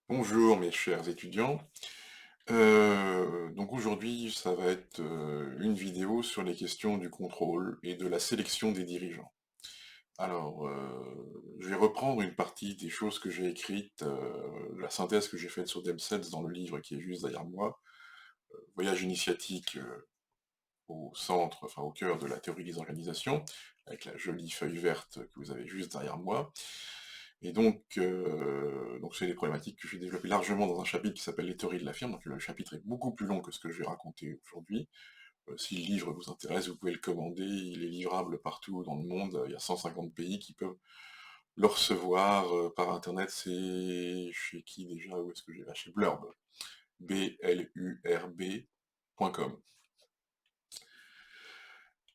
Bonjour mes chers étudiants. Donc aujourd'hui, ça va être une vidéo sur les questions du contrôle et de la sélection des dirigeants. Alors, je vais reprendre une partie des choses que j'ai écrites, la synthèse que j'ai faite sur Demsetz dans le livre qui est juste derrière moi, Voyage initiatique au centre, enfin au cœur de la théorie des organisations, avec la jolie feuille verte que vous avez juste derrière moi. Et donc c'est des problématiques que j'ai développées largement dans un chapitre qui s'appelle Les théories de la firme, donc le chapitre est beaucoup plus long que ce que je vais raconter aujourd'hui. Si le livre vous intéresse, vous pouvez le commander, il est livrable partout dans le monde, il y a 150 pays qui peuvent le recevoir par internet, c'est chez qui déjà, où est-ce que j'ai là? Chez Blurb, blurb.com.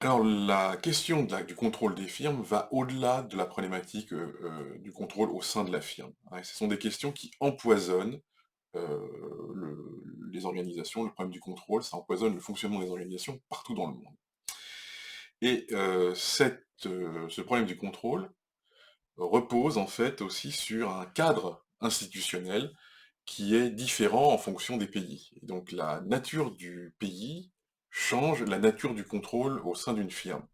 Alors la question du contrôle des firmes va au-delà de la problématique du contrôle au sein de la firme, hein, et ce sont des questions qui empoisonnent les organisations, le problème du contrôle, ça empoisonne le fonctionnement des organisations partout dans le monde. Et ce problème du contrôle repose en fait aussi sur un cadre institutionnel qui est différent en fonction des pays. Et donc la nature du pays change la nature du contrôle au sein d'une firme.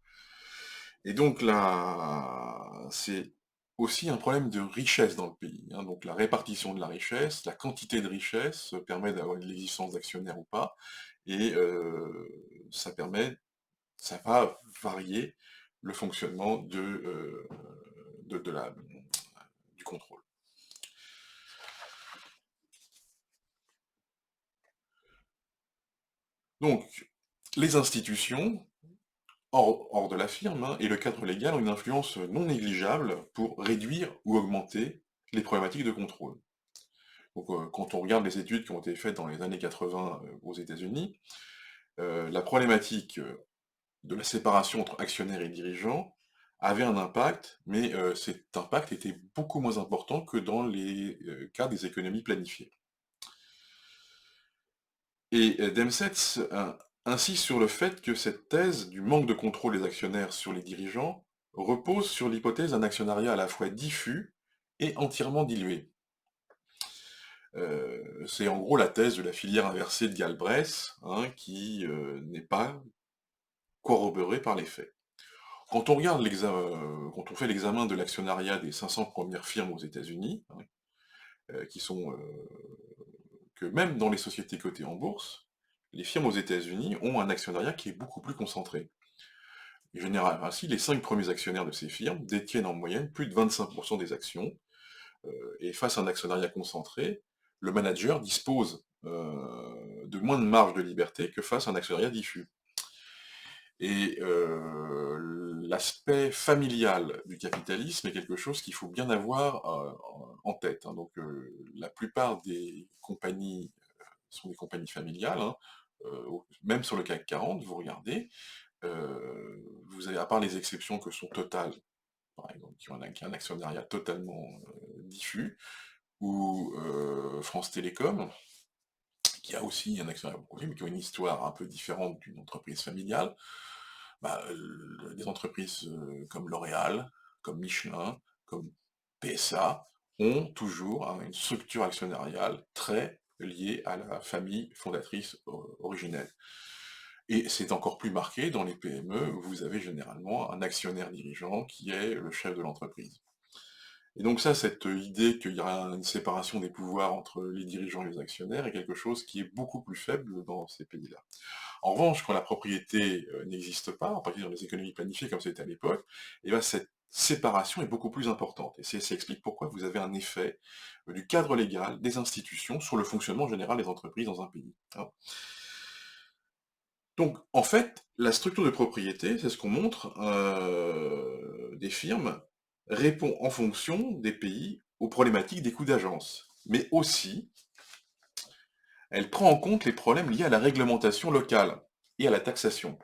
Et donc là, c'est aussi un problème de richesse dans le pays, hein. Donc la répartition de la richesse, la quantité de richesse permet d'avoir l'existence d'actionnaires ou pas, et ça va varier le fonctionnement du contrôle. Donc, les institutions, hors de la firme, hein, et le cadre légal ont une influence non négligeable pour réduire ou augmenter les problématiques de contrôle. Donc, quand on regarde les études qui ont été faites dans les années 80 aux États-Unis, la problématique de la séparation entre actionnaires et dirigeants avait un impact, mais cet impact était beaucoup moins important que dans les cas des économies planifiées. Et Demsetz insiste sur le fait que cette thèse du manque de contrôle des actionnaires sur les dirigeants repose sur l'hypothèse d'un actionnariat à la fois diffus et entièrement dilué. C'est en gros la thèse de la filière inversée de Galbraith, hein, qui n'est pas corroborée par les faits. Quand on fait l'examen de l'actionnariat des 500 premières firmes aux États-Unis, hein, qui sont que même dans les sociétés cotées en bourse, les firmes aux États-Unis ont un actionnariat qui est beaucoup plus concentré. Et généralement, ainsi, les 5 premiers actionnaires de ces firmes détiennent en moyenne plus de 25% des actions, et face à un actionnariat concentré, le manager dispose de moins de marge de liberté que face à un actionnariat diffus. Et l'aspect familial du capitalisme est quelque chose qu'il faut bien avoir en tête, hein. Donc la plupart des compagnies sont des compagnies familiales, hein. Même sur le CAC 40, vous regardez, vous avez, à part les exceptions que sont Total, par exemple, qui a un actionnariat totalement diffus, ou France Télécom, qui a aussi un actionnariat beaucoup diffus, mais qui a une histoire un peu différente d'une entreprise familiale. Bah, des entreprises comme L'Oréal, comme Michelin, comme PSA, ont toujours, hein, une structure actionnariale très liée à la famille fondatrice originelle. Et c'est encore plus marqué dans les PME, où vous avez généralement un actionnaire dirigeant qui est le chef de l'entreprise. Et donc ça, cette idée qu'il y aura une séparation des pouvoirs entre les dirigeants et les actionnaires est quelque chose qui est beaucoup plus faible dans ces pays-là. En revanche, quand la propriété n'existe pas, en particulier dans les économies planifiées comme c'était à l'époque, et ben cette séparation est beaucoup plus importante. Et ça explique pourquoi vous avez un effet du cadre légal des institutions sur le fonctionnement général des entreprises dans un pays, hein. Donc, en fait, la structure de propriété, c'est ce qu'on montre, des firmes, répond en fonction des pays aux problématiques des coûts d'agence. Mais aussi, elle prend en compte les problèmes liés à la réglementation locale et à la taxation.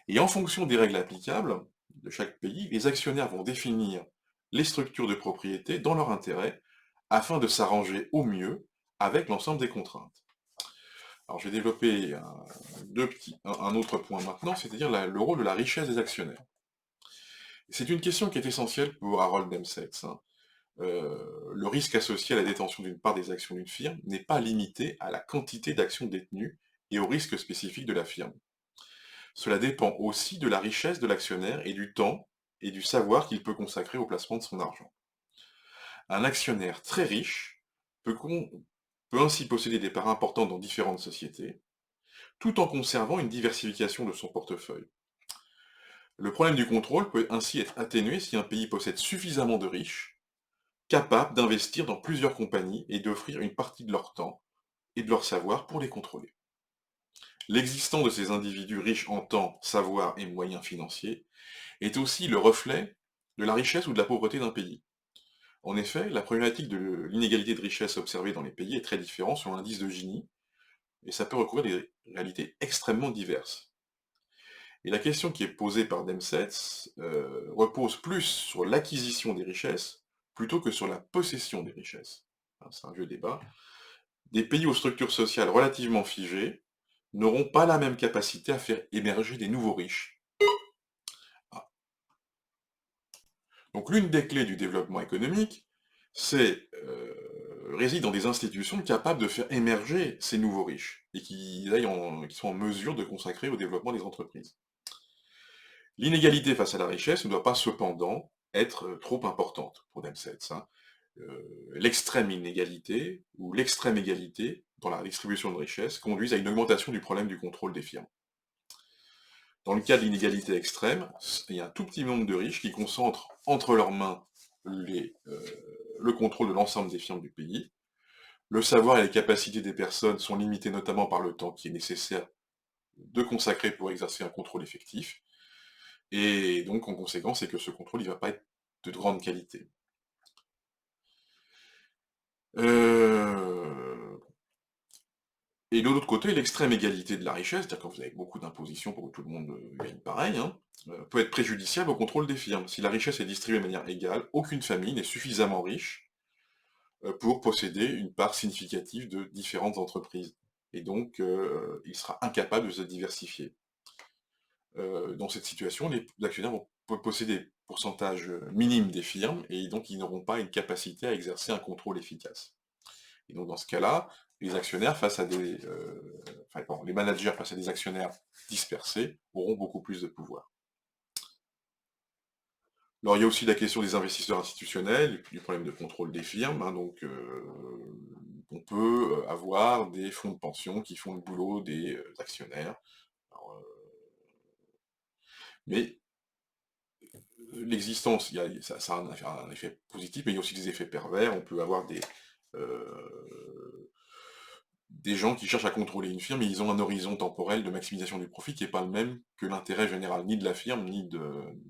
Et en fonction des règles applicables de chaque pays, les actionnaires vont définir les structures de propriété dans leur intérêt afin de s'arranger au mieux avec l'ensemble des contraintes. Alors je vais développer un autre point maintenant, c'est-à-dire le rôle de la richesse des actionnaires. C'est une question qui est essentielle pour Harold Demsetz, hein. le risque associé à la détention d'une part des actions d'une firme n'est pas limité à la quantité d'actions détenues et au risque spécifique de la firme. Cela dépend aussi de la richesse de l'actionnaire et du temps et du savoir qu'il peut consacrer au placement de son argent. Un actionnaire très riche peut ainsi posséder des parts importantes dans différentes sociétés, tout en conservant une diversification de son portefeuille. Le problème du contrôle peut ainsi être atténué si un pays possède suffisamment de riches, capables d'investir dans plusieurs compagnies et d'offrir une partie de leur temps et de leur savoir pour les contrôler. L'existence de ces individus riches en temps, savoir et moyens financiers est aussi le reflet de la richesse ou de la pauvreté d'un pays. En effet, la problématique de l'inégalité de richesse observée dans les pays est très différente selon l'indice de Gini, et ça peut recouvrir des réalités extrêmement diverses. Et la question qui est posée par Demsetz repose plus sur l'acquisition des richesses plutôt que sur la possession des richesses. C'est un vieux débat. Des pays aux structures sociales relativement figées n'auront pas la même capacité à faire émerger des nouveaux riches. Ah. Donc l'une des clés du développement économique, réside dans des institutions capables de faire émerger ces nouveaux riches et qui sont en mesure de consacrer au développement des entreprises. L'inégalité face à la richesse ne doit pas cependant être trop importante pour Demsetz. L'extrême inégalité ou l'extrême égalité dans la distribution de richesse conduisent à une augmentation du problème du contrôle des firmes. Dans le cas de l'inégalité extrême, il y a un tout petit nombre de riches qui concentrent entre leurs mains le contrôle de l'ensemble des firmes du pays. Le savoir et les capacités des personnes sont limités notamment par le temps qui est nécessaire de consacrer pour exercer un contrôle effectif. Et donc, en conséquence, c'est que ce contrôle, il ne va pas être de grande qualité. Et de l'autre côté, l'extrême égalité de la richesse, c'est-à-dire quand vous avez beaucoup d'impositions pour que tout le monde gagne pareil, peut être préjudiciable au contrôle des firmes. Si la richesse est distribuée de manière égale, aucune famille n'est suffisamment riche pour posséder une part significative de différentes entreprises. Et donc, il sera incapable de se diversifier. Dans cette situation, les actionnaires vont posséder des pourcentages minimes des firmes, et donc ils n'auront pas une capacité à exercer un contrôle efficace. Et donc dans ce cas-là, les actionnaires face à les managers face à des actionnaires dispersés auront beaucoup plus de pouvoir. Alors il y a aussi la question des investisseurs institutionnels, et puis du problème de contrôle des firmes. On peut avoir des fonds de pension qui font le boulot des actionnaires. Alors, mais l'existence, ça a un effet positif, mais il y a aussi des effets pervers. On peut avoir des gens qui cherchent à contrôler une firme, et ils ont un horizon temporel de maximisation du profit qui n'est pas le même que l'intérêt général, ni de la firme, ni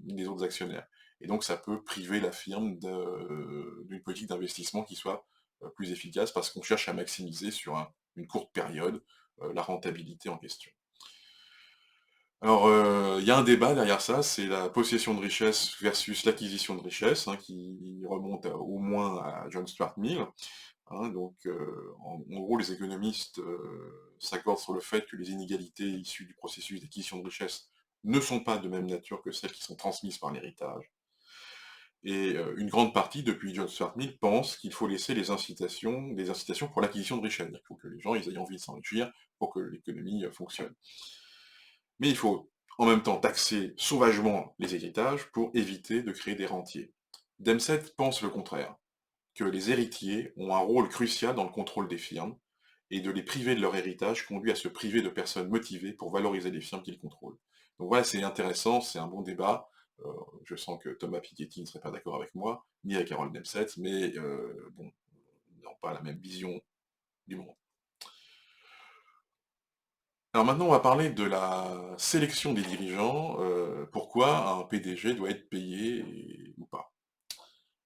des autres actionnaires. Et donc ça peut priver la firme d'une politique d'investissement qui soit plus efficace, parce qu'on cherche à maximiser sur une courte période la rentabilité en question. Alors, il y a un débat derrière ça, c'est la possession de richesse versus l'acquisition de richesse, qui remonte au moins à John Stuart Mill. En gros, les économistes s'accordent sur le fait que les inégalités issues du processus d'acquisition de richesse ne sont pas de même nature que celles qui sont transmises par l'héritage. Et une grande partie, depuis John Stuart Mill, pense qu'il faut laisser des incitations pour l'acquisition de richesse. Il faut que les gens aient envie de s'enrichir pour que l'économie fonctionne. Mais il faut en même temps taxer sauvagement les héritages pour éviter de créer des rentiers. Demsetz pense le contraire, que les héritiers ont un rôle crucial dans le contrôle des firmes, et de les priver de leur héritage conduit à se priver de personnes motivées pour valoriser les firmes qu'ils contrôlent. Donc voilà, c'est intéressant, c'est un bon débat. Je sens que Thomas Piketty ne serait pas d'accord avec moi, ni avec Harold Demsetz, mais bon, ils n'ont pas la même vision du monde. Alors maintenant, on va parler de la sélection des dirigeants, pourquoi un PDG doit être payé ou pas.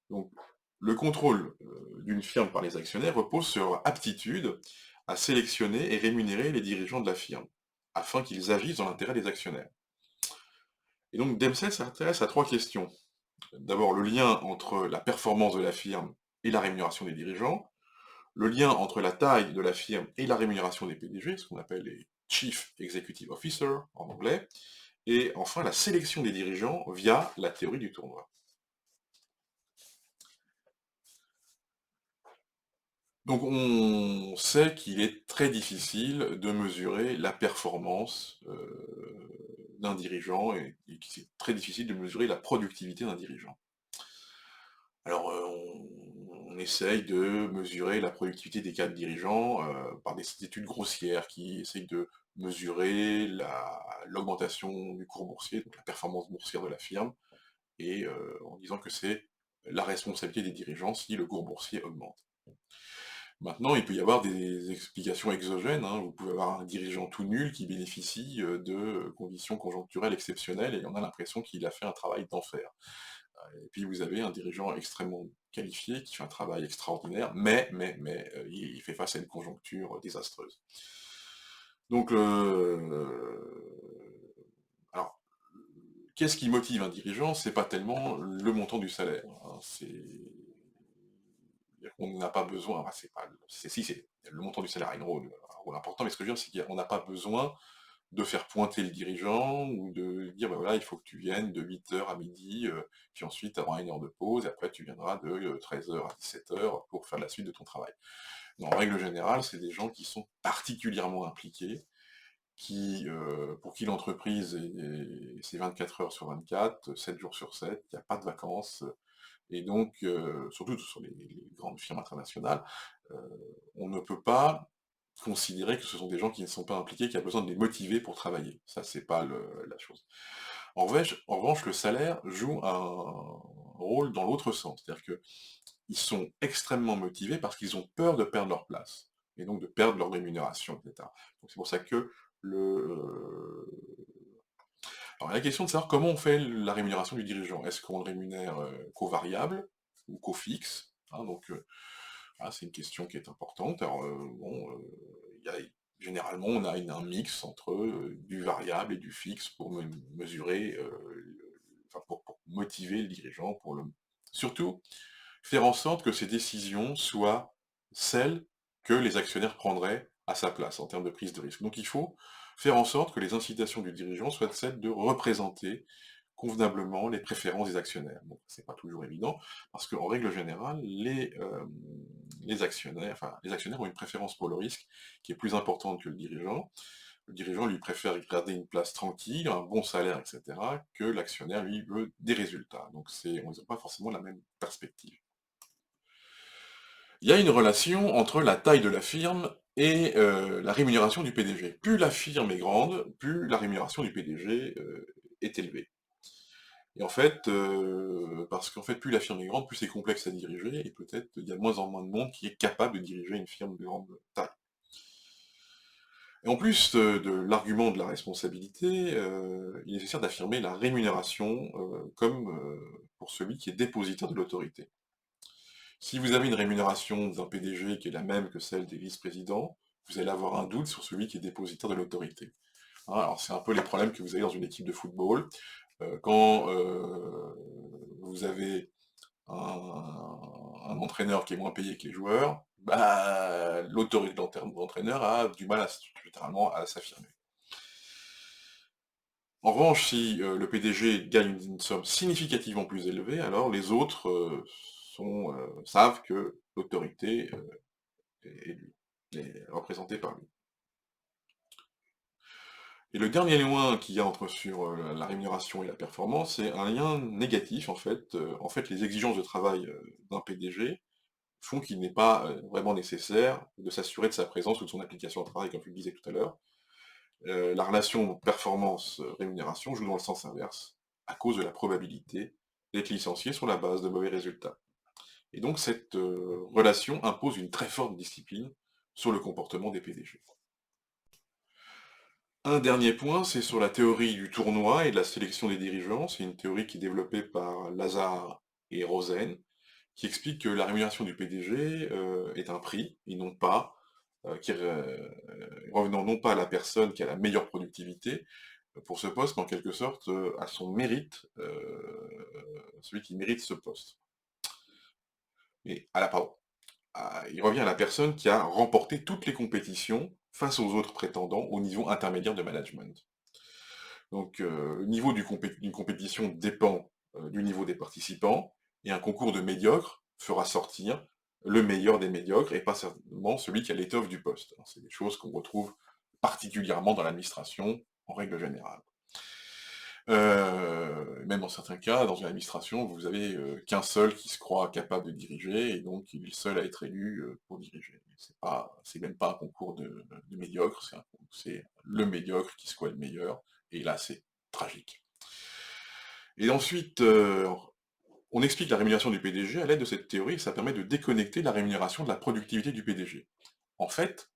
Donc, le contrôle d'une firme par les actionnaires repose sur leur aptitude à sélectionner et rémunérer les dirigeants de la firme, afin qu'ils agissent dans l'intérêt des actionnaires. Et donc Demsetz s'intéresse à trois questions. D'abord, le lien entre la performance de la firme et la rémunération des dirigeants, le lien entre la taille de la firme et la rémunération des PDG, ce qu'on appelle les Chief Executive Officer en anglais, et enfin la sélection des dirigeants via la théorie du tournoi. Donc on sait qu'il est très difficile de mesurer la performance, d'un dirigeant et que c'est très difficile de mesurer la productivité d'un dirigeant. Alors, on essaye de mesurer la productivité des 4 dirigeants, par des études grossières qui essayent de mesurer l'augmentation du cours boursier, donc la performance boursière de la firme et en disant que c'est la responsabilité des dirigeants si le cours boursier augmente. Maintenant, il peut y avoir des explications exogènes, hein. Vous pouvez avoir un dirigeant tout nul qui bénéficie, de conditions conjoncturelles exceptionnelles et on a l'impression qu'il a fait un travail d'enfer. Et puis vous avez un dirigeant extrêmement qualifié qui fait un travail extraordinaire, mais il fait face à une conjoncture désastreuse. Donc alors, qu'est-ce qui motive un dirigeant? C'est pas tellement le montant du salaire, hein, on n'a pas besoin, enfin, c'est pas, si, c'est le montant du salaire a un rôle important, mais ce que je veux dire, c'est qu'on n'a pas besoin de faire pointer le dirigeant ou de dire, bah voilà, il faut que tu viennes de 8 heures à midi, puis ensuite tu auras 1 heure de pause, et après tu viendras de 13 heures à 17 heures pour faire la suite de ton travail. Mais en règle générale, c'est des gens qui sont particulièrement impliqués, pour qui l'entreprise c'est 24 heures sur 24, 7 jours sur 7, il n'y a pas de vacances, et donc, surtout sur les grandes firmes internationales, heu, on ne peut pas considérer que ce sont des gens qui ne sont pas impliqués, qui a besoin de les motiver pour travailler. Ça, c'est pas la chose. En revanche, le salaire joue un rôle dans l'autre sens. C'est-à-dire qu'ils sont extrêmement motivés parce qu'ils ont peur de perdre leur place et donc de perdre leur rémunération, et cetera. Donc c'est pour ça que alors la question de savoir comment on fait la rémunération du dirigeant. Est-ce qu'on le rémunère, qu'au variable ou qu'au fixe? Hein, donc ah, c'est une question qui est importante. Alors, bon, il y a généralement, on a un mix entre, du variable et du fixe pour mesurer, enfin, pour motiver le dirigeant, surtout, faire en sorte que ces décisions soient celles que les actionnaires prendraient à sa place, en termes de prise de risque. Donc il faut faire en sorte que les incitations du dirigeant soient celles de représenter convenablement les préférences des actionnaires. Bon, c'est pas toujours évident, parce qu'en règle générale, les actionnaires ont une préférence pour le risque qui est plus importante que le dirigeant. Le dirigeant, lui, préfère garder une place tranquille, un bon salaire, etc., que l'actionnaire, lui, veut des résultats. Donc on n'a pas forcément la même perspective. Il y a une relation entre la taille de la firme et la rémunération du PDG. Plus la firme est grande, plus la rémunération du PDG est élevée. Et en fait, parce qu'en fait, plus la firme est grande, plus c'est complexe à diriger, et peut-être il y a de moins en moins de monde qui est capable de diriger une firme de grande taille. Et en plus de l'argument de la responsabilité, il est nécessaire d'affirmer la rémunération comme pour celui qui est dépositaire de l'autorité. Si vous avez une rémunération d'un PDG qui est la même que celle des vice-présidents, vous allez avoir un doute sur celui qui est dépositaire de l'autorité. Hein, alors c'est un peu les problèmes que vous avez dans une équipe de football. Quand vous avez un entraîneur qui est moins payé que les joueurs, bah, l'autorité de l'entraîneur a du mal littéralement à s'affirmer. En revanche, si le PDG gagne une somme significativement plus élevée, alors les autres savent que l'autorité est lui, est représentée par lui. Et le dernier lien qu'il y a sur la rémunération et la performance, c'est un lien négatif en fait. En fait, les exigences de travail d'un PDG font qu'il n'est pas vraiment nécessaire de s'assurer de sa présence ou de son application au travail, comme je le disais tout à l'heure. La relation performance-rémunération joue dans le sens inverse, à cause de la probabilité d'être licencié sur la base de mauvais résultats. Et donc cette relation impose une très forte discipline sur le comportement des PDG. Un dernier point, c'est sur la théorie du tournoi et de la sélection des dirigeants. C'est une théorie qui est développée par Lazare et Rosen, qui explique que la rémunération du PDG est un prix, et non pas, revenant non pas à la personne qui a la meilleure productivité pour ce poste, mais en quelque sorte à son mérite, celui qui mérite ce poste. Et pardon, il revient à la personne qui a remporté toutes les compétitions face aux autres prétendants au niveau intermédiaire de management. Donc le niveau d'une compétition dépend du niveau des participants, et un concours de médiocres fera sortir le meilleur des médiocres et pas seulement celui qui a l'étoffe du poste. C'est des choses qu'on retrouve particulièrement dans l'administration, en règle générale. Même dans certains cas, dans une administration, vous avez, qu'un seul qui se croit capable de diriger et donc il est le seul à être élu, pour diriger. C'est même pas un concours de médiocres, c'est le médiocre qui se croit le meilleur et là, c'est tragique. Et ensuite, on explique la rémunération du PDG à l'aide de cette théorie et ça permet de déconnecter la rémunération de la productivité du PDG. En fait,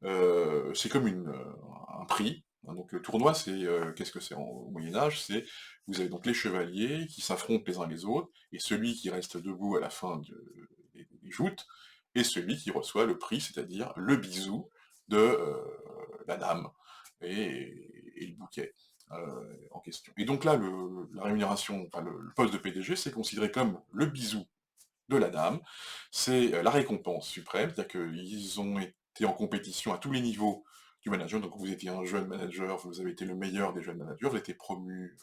c'est comme un prix, hein, donc le tournoi, qu'est-ce que c'est au Moyen Âge? Vous avez donc les chevaliers qui s'affrontent les uns les autres, et celui qui reste debout à la fin des joutes, est celui qui reçoit le prix, c'est-à-dire le bisou de la dame, et le bouquet en question. Et donc là, la rémunération, enfin le poste de PDG, c'est considéré comme le bisou de la dame, c'est la récompense suprême, c'est-à-dire qu'ils ont été en compétition à tous les niveaux du management, donc vous étiez un jeune manager, vous avez été le meilleur des jeunes managers, vous avez été promu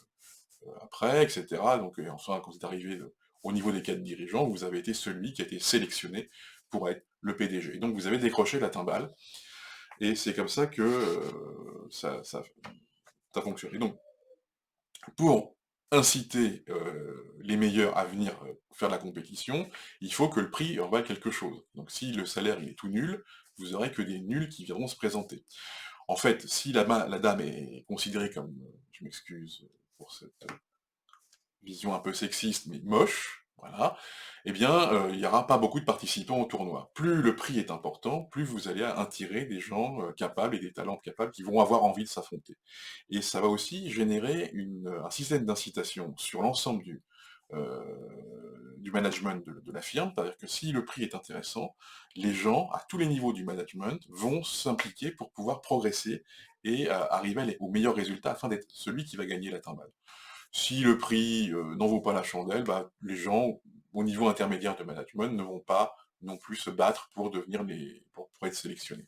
après, etc. Donc enfin, quand vous êtes arrivé au niveau des cadres dirigeants, vous avez été celui qui a été sélectionné pour être le PDG. Et donc vous avez décroché la timbale, et c'est comme ça que ça fonctionne. Et donc, pour inciter les meilleurs à venir faire la compétition, il faut que le prix en vaille quelque chose. Donc si le salaire il est tout nul, vous aurez que des nuls qui viendront se présenter. En fait, si la dame est considérée comme, je m'excuse pour cette vision un peu sexiste, mais moche, voilà, eh bien, il n'y aura pas beaucoup de participants au tournoi. Plus le prix est important, plus vous allez attirer des gens capables et des talents capables qui vont avoir envie de s'affronter. Et ça va aussi générer un système d'incitation sur l'ensemble du management de la firme, c'est-à-dire que si le prix est intéressant, les gens, à tous les niveaux du management, vont s'impliquer pour pouvoir progresser et arriver aux meilleurs résultats afin d'être celui qui va gagner la timbale. Si le prix n'en vaut pas la chandelle, bah, les gens au niveau intermédiaire de management ne vont pas non plus se battre pour pour être sélectionnés.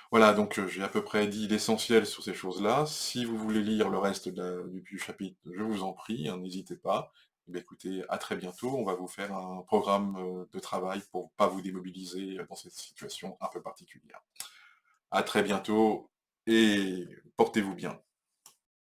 Voilà, donc j'ai à peu près dit l'essentiel sur ces choses-là. Si vous voulez lire le reste du chapitre, je vous en prie, hein, n'hésitez pas. Eh bien, écoutez, à très bientôt. On va vous faire un programme de travail pour pas vous démobiliser dans cette situation un peu particulière. À très bientôt et portez-vous bien.